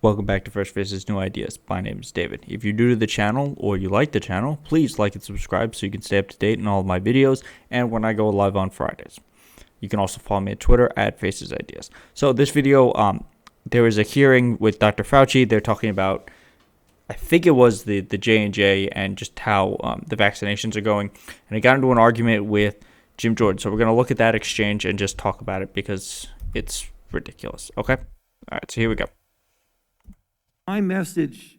Welcome back to Fresh Faces New Ideas. My name is David. If you're new to the channel or you like the channel, please like and subscribe so you can stay up to date on all of my videos and when I go live on Fridays. You can also follow me on Twitter at Faces Ideas. So this video, there was a hearing with Dr. Fauci. They're talking about, I think it was the J&J and just how the vaccinations are going. And he got into an argument with Jim Jordan. So we're going to look at that exchange and just talk about it because it's ridiculous. Okay? All right, so here we go. My message,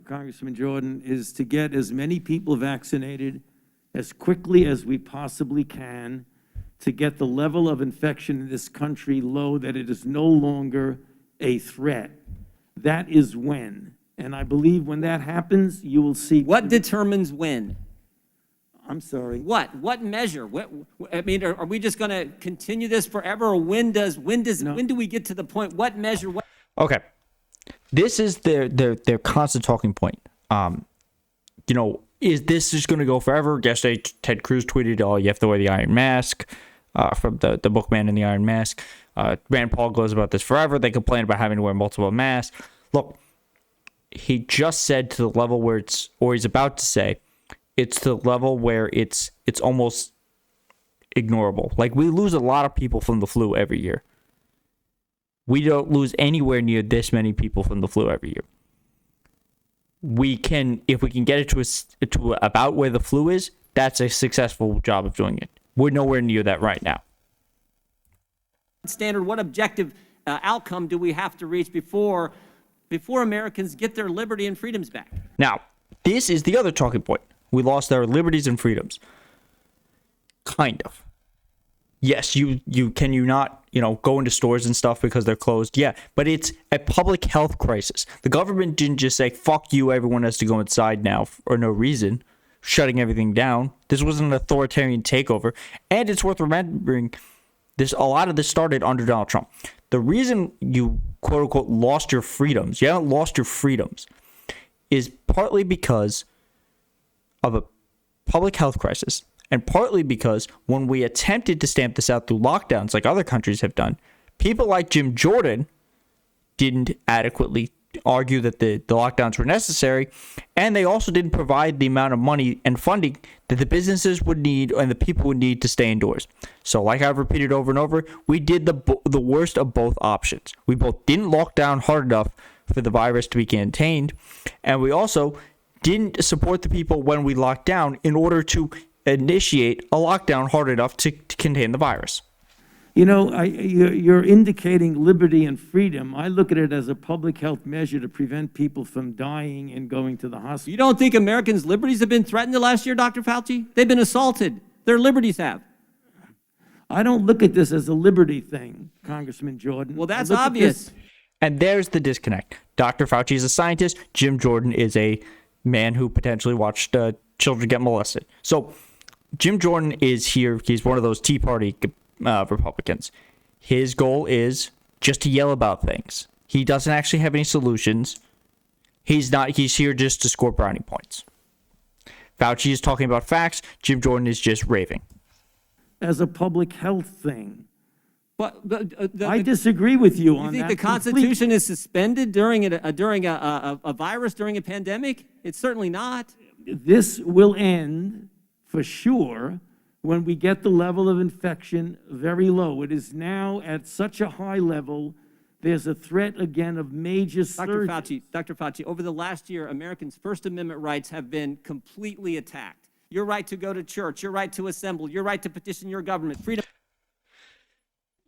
Congressman Jordan, is to get as many people vaccinated as quickly as we possibly can to get the level of infection in this country low that it is no longer a threat. That is when. And I believe when that happens, you will see. What determines when? I'm sorry. What measure? I mean, are we just going to continue this forever, or when do we get to the point? What measure? Okay. This is their constant talking point. Is this just going to go forever? Yesterday, Ted Cruz tweeted, "Oh, you have to wear the iron mask," from the bookman in the iron mask. Rand Paul goes about this forever. They complain about having to wear multiple masks. Look, he just said to the level where he's about to say, it's to the level where it's almost ignorable. Like, we lose a lot of people from the flu every year. We don't lose anywhere near this many people from the flu every year. If we can get it to about where the flu is, that's a successful job of doing it. We're nowhere near that right now. Standard, what objective outcome do we have to reach before Americans get their liberty and freedoms back? Now, this is the other talking point. We lost our liberties and freedoms. Kind of. Yes, you not go into stores and stuff because they're closed. Yeah, but it's a public health crisis. The government didn't just say, fuck you, everyone has to go inside now for no reason, shutting everything down. This wasn't an authoritarian takeover. And it's worth remembering, a lot of this started under Donald Trump. The reason you, quote unquote, lost your freedoms, you haven't lost your freedoms, is partly because of a public health crisis. And partly because when we attempted to stamp this out through lockdowns like other countries have done, people like Jim Jordan didn't adequately argue that the lockdowns were necessary, and they also didn't provide the amount of money and funding that the businesses would need and the people would need to stay indoors. So like I've repeated over and over, we did the worst of both options. We both didn't lock down hard enough for the virus to be contained, and we also didn't support the people when we locked down in order to initiate a lockdown hard enough to contain the virus. You're indicating liberty and freedom. I look at it as a public health measure to prevent people from dying and going to the hospital. You don't think Americans' liberties have been threatened the last year, Dr. Fauci? They've been assaulted. Their liberties have. I don't look at this as a liberty thing, Congressman Jordan. Well, that's obvious. And there's the disconnect. Dr. Fauci is a scientist. Jim Jordan is a man who potentially watched children get molested. So Jim Jordan is here. He's one of those Tea Party Republicans. His goal is just to yell about things. He doesn't actually have any solutions. He's here just to score brownie points. Fauci is talking about facts. Jim Jordan is just raving. As a public health thing. But I disagree with you on that. You think the Constitution is suspended during a virus, during a pandemic? It's certainly not. This will end for sure when we get the level of infection very low. It is now at such a high level, there's a threat again of major surge. Dr. Fauci, over the last year, Americans' First Amendment rights have been completely attacked. Your right to go to church, your right to assemble, your right to petition your government, freedom.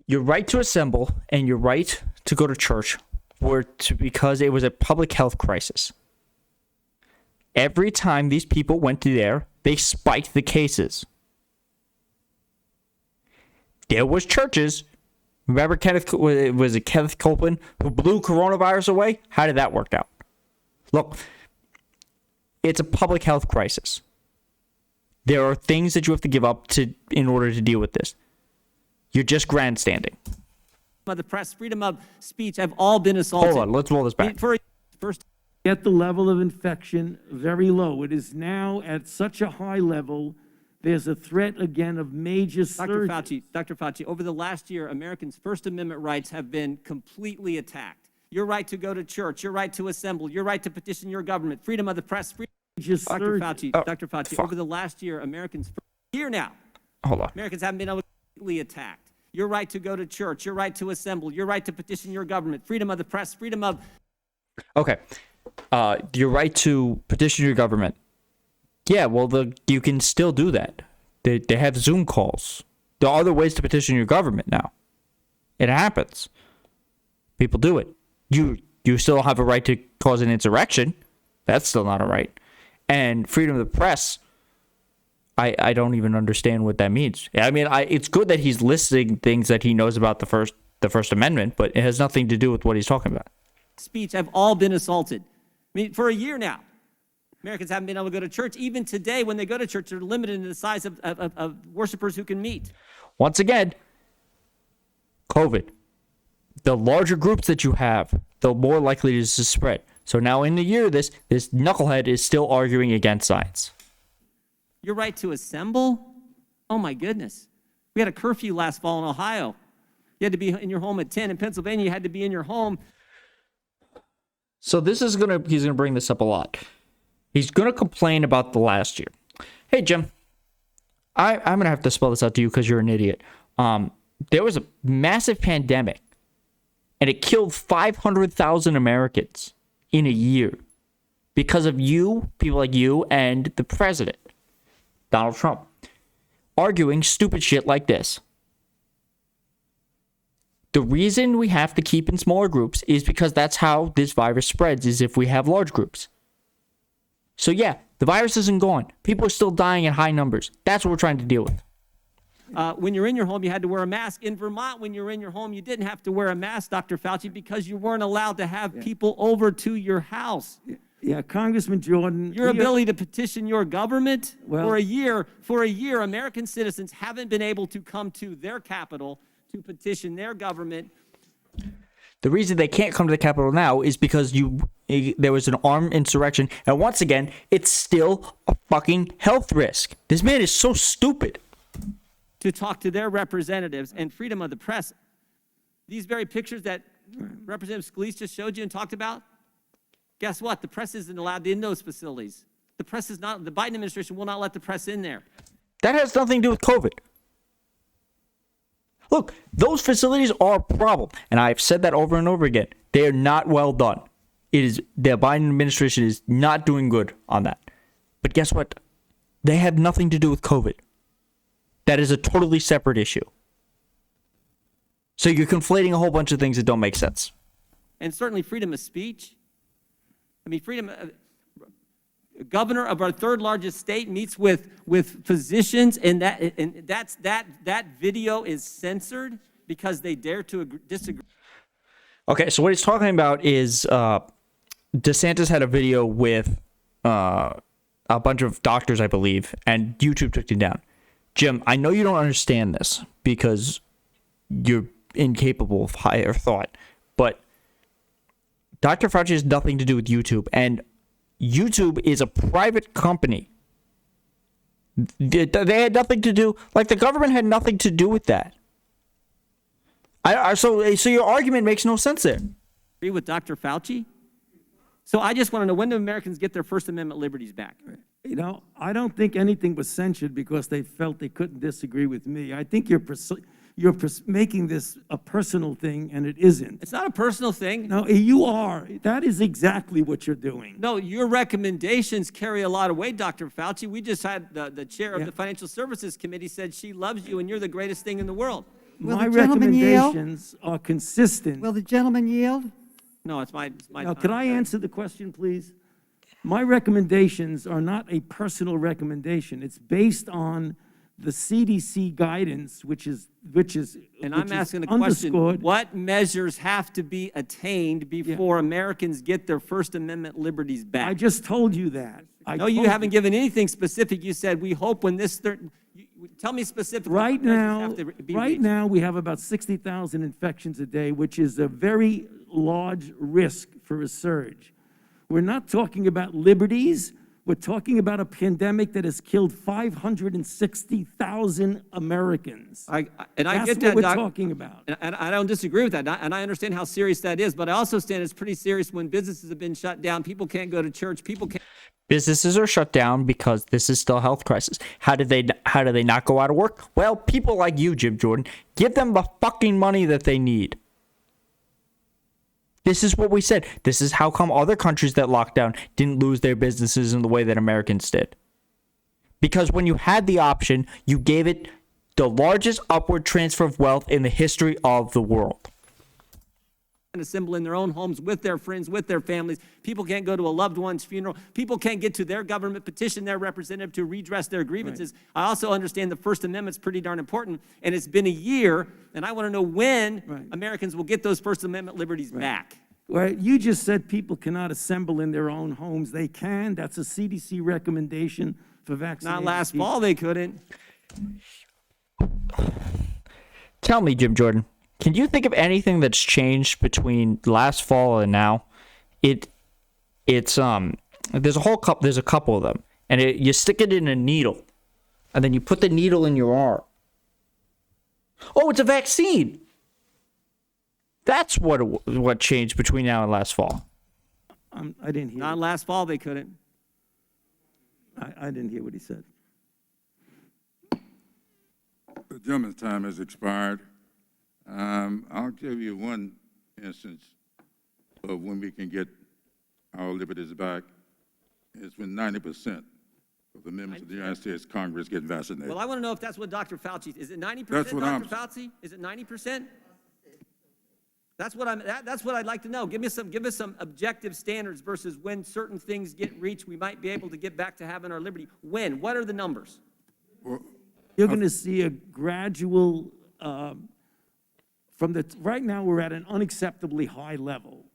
Your right to assemble and your right to go to church because it was a public health crisis. Every time these people went to there, they spiked the cases. There was churches. Remember was it Kenneth Copeland who blew coronavirus away? How did that work out? Look, it's a public health crisis. There are things that you have to give up in order to deal with this. You're just grandstanding. The press, freedom of speech have all been assaulted. Hold on, let's roll this back. First, get the level of infection very low. It is now at such a high level, there's a threat again of major surge. Dr. Fauci, over the last year, Americans' First Amendment rights have been completely attacked. your right to go to church, your right to assemble, your right to petition your government, freedom of the press, freedom. Just Dr. surged. Fauci, Oh, Dr. Fauci, fuck. over the last year, Americans, here now, Hold on. Americans haven't been completely attacked. Your right to go to church, your right to assemble, your right to petition your government, freedom of the press, freedom of. Okay. Your right to petition your government. Yeah, well, you can still do that. They have Zoom calls. There are other ways to petition your government now. It happens. People do it. You still have a right to cause an insurrection. That's still not a right. And freedom of the press, I don't even understand what that means. I mean, it's good that he's listing things that he knows about the First Amendment, but it has nothing to do with what he's talking about. Speech have all been assaulted. I mean, for a year now, Americans haven't been able to go to church. Even today, when they go to church, they're limited in the size of worshipers who can meet. Once again, COVID. The larger groups that you have, the more likely it is to spread. So now in the year, this knucklehead is still arguing against science. Your right to assemble? Oh my goodness. We had a curfew last fall in Ohio. You had to be in your home at 10. In Pennsylvania, you had to be in your home. So he's gonna bring this up a lot. He's gonna complain about the last year. Hey Jim, I'm gonna have to spell this out to you because you're an idiot. There was a massive pandemic, and it killed 500,000 Americans in a year because of you, people like you, and the president, Donald Trump, arguing stupid shit like this. The reason we have to keep in smaller groups is because that's how this virus spreads, is if we have large groups. So yeah, the virus isn't gone. People are still dying in high numbers. That's what we're trying to deal with. When you're in your home, you had to wear a mask. In Vermont, when you were in your home, you didn't have to wear a mask, Dr. Fauci, because you weren't allowed to have people over to your house. Yeah, Congressman Jordan. Your ability to petition your government Well- for a year, American citizens haven't been able to come to their capital to petition their government. The reason they can't come to the Capitol now is because there was an armed insurrection. And once again, it's still a fucking health risk. This man is so stupid. To talk to their representatives and freedom of the press. These very pictures that Representative Scalise just showed you and talked about, guess what? The press isn't allowed in those facilities. The Biden administration will not let the press in there. That has nothing to do with COVID. Look, those facilities are a problem. And I've said that over and over again. They are not well done. The Biden administration is not doing good on that. But guess what? They have nothing to do with COVID. That is a totally separate issue. So you're conflating a whole bunch of things that don't make sense. And certainly freedom of speech. I mean, governor of our third largest state meets with physicians, and that video is censored because they dare to disagree. Okay, so what he's talking about is DeSantis had a video with a bunch of doctors, I believe, and YouTube took it down. Jim, I know you don't understand this because you're incapable of higher thought, but Dr. Fauci has nothing to do with YouTube, and YouTube is a private company. They had nothing to do, like the government had nothing to do with that. So your argument makes no sense there. Agree with Dr. Fauci? So I just want to know, when do Americans get their First Amendment liberties back? You know, I don't think anything was censored because they felt they couldn't disagree with me. I think you're making this a personal thing, and it isn't. It's not a personal thing. No, you are. That is exactly what you're doing. No, your recommendations carry a lot of weight, Dr. Fauci. We just had the chair of the Financial Services Committee said she loves you and you're the greatest thing in the world. My recommendations are consistent. Will the gentleman yield? No, it's my Now, time. could I answer the question, please? My recommendations are not a personal recommendation. It's based on the CDC guidance, which is And I'm asking the question, underscored. what measures have to be attained before Americans get their First Amendment liberties back? I just told you that. No, you haven't given anything specific. You said, we hope when this tell me specifically. Right what measures now, have to be right reached. now, we have about 60,000 infections a day, which is a very large risk for a surge. We're not talking about liberties. We're talking about a pandemic that has killed 560,000 Americans. I get That's that, what we're Doc. talking about. And I don't disagree with that, and I understand how serious that is, but I also understand it's pretty serious when businesses have been shut down, people can't go to church, people can't. Businesses are shut down because this is still a health crisis. How do they not go out of work? Well, people like you, Jim Jordan, give them the fucking money that they need. This is what we said. This is how come other countries that locked down didn't lose their businesses in the way that Americans did. Because when you had the option, you gave it the largest upward transfer of wealth in the history of the world. Assemble in their own homes with their friends, with their families. People can't go to a loved one's funeral. People can't get to their government, petition their representative to redress their grievances. Right. I also understand the First Amendment's pretty darn important, and it's been a year, and I want to know when Americans will get those First Amendment liberties back. Well, you just said people cannot assemble in their own homes. They can. That's a CDC recommendation for vaccinated Not last people. fall, they couldn't. Tell me, Jim Jordan, can you think of anything that's changed between last fall and now? There's a couple of them, and you stick it in a needle, and then you put the needle in your arm. Oh, it's a vaccine. That's what changed between now and last fall. I didn't hear. Not last fall, they couldn't. I didn't hear what he said. The gentleman's time has expired. I'll give you one instance of when we can get our liberties back. It's when 90% of the members of the United States Congress get vaccinated. Well, I want to know if that's what Dr. Fauci, is it 90%, That's what Dr. Fauci? Is it 90%? That's what I'd like to know. Give us some objective standards versus when certain things get reached, we might be able to get back to having our liberty. When? What are the numbers? Well, You're going to see a gradual, right now we're at an unacceptably high level.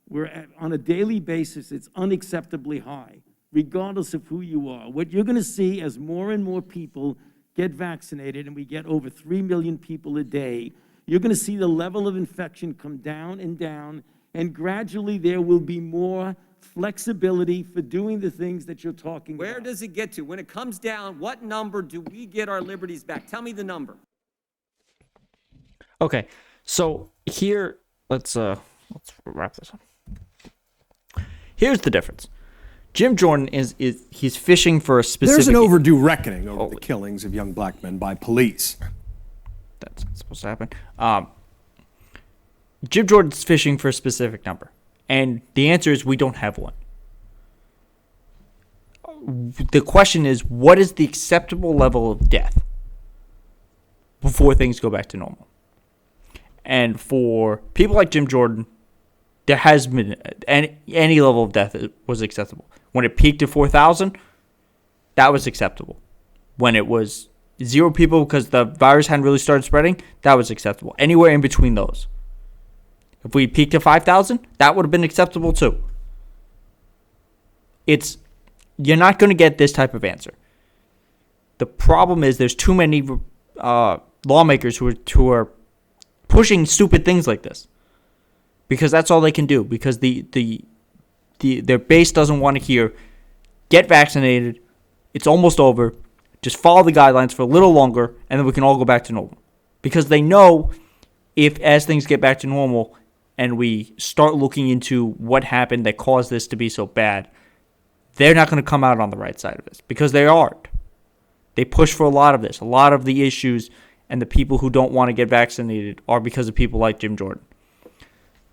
On a daily basis, it's unacceptably high, regardless of who you are. What you're going to see as more and more people get vaccinated, and we get over 3 million people a day, you're going to see the level of infection come down, and gradually there will be more flexibility for doing the things that you're talking about. Where does it get to? When it comes down, what number do we get our liberties back? Tell me the number. Okay, so here, let's wrap this up. Here's the difference. Jim Jordan he's fishing for a specific. There's an overdue reckoning over the killings of young black men by police. That's not supposed to happen. Jim Jordan's fishing for a specific number, and the answer is we don't have one. The question is, what is the acceptable level of death before things go back to normal? And for people like Jim Jordan, there has been any level of death was acceptable. When it peaked at 4,000, that was acceptable. When it was 0 people because the virus hadn't really started spreading, that was acceptable. Anywhere in between those. If we peaked at 5,000, that would have been acceptable too. You're not going to get this type of answer. The problem is there's too many lawmakers who are pushing stupid things like this, because that's all they can do. Because their base doesn't want to hear, get vaccinated, it's almost over, just follow the guidelines for a little longer, and then we can all go back to normal. Because they know as things get back to normal and we start looking into what happened that caused this to be so bad, they're not going to come out on the right side of this, because they aren't. They push for a lot of this. A lot of the issues and the people who don't want to get vaccinated are because of people like Jim Jordan.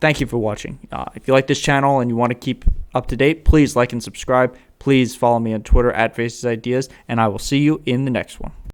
Thank you for watching. If you like this channel and you want to keep up to date, please like and subscribe. Please follow me on Twitter @FacesIdeas, and I will see you in the next one.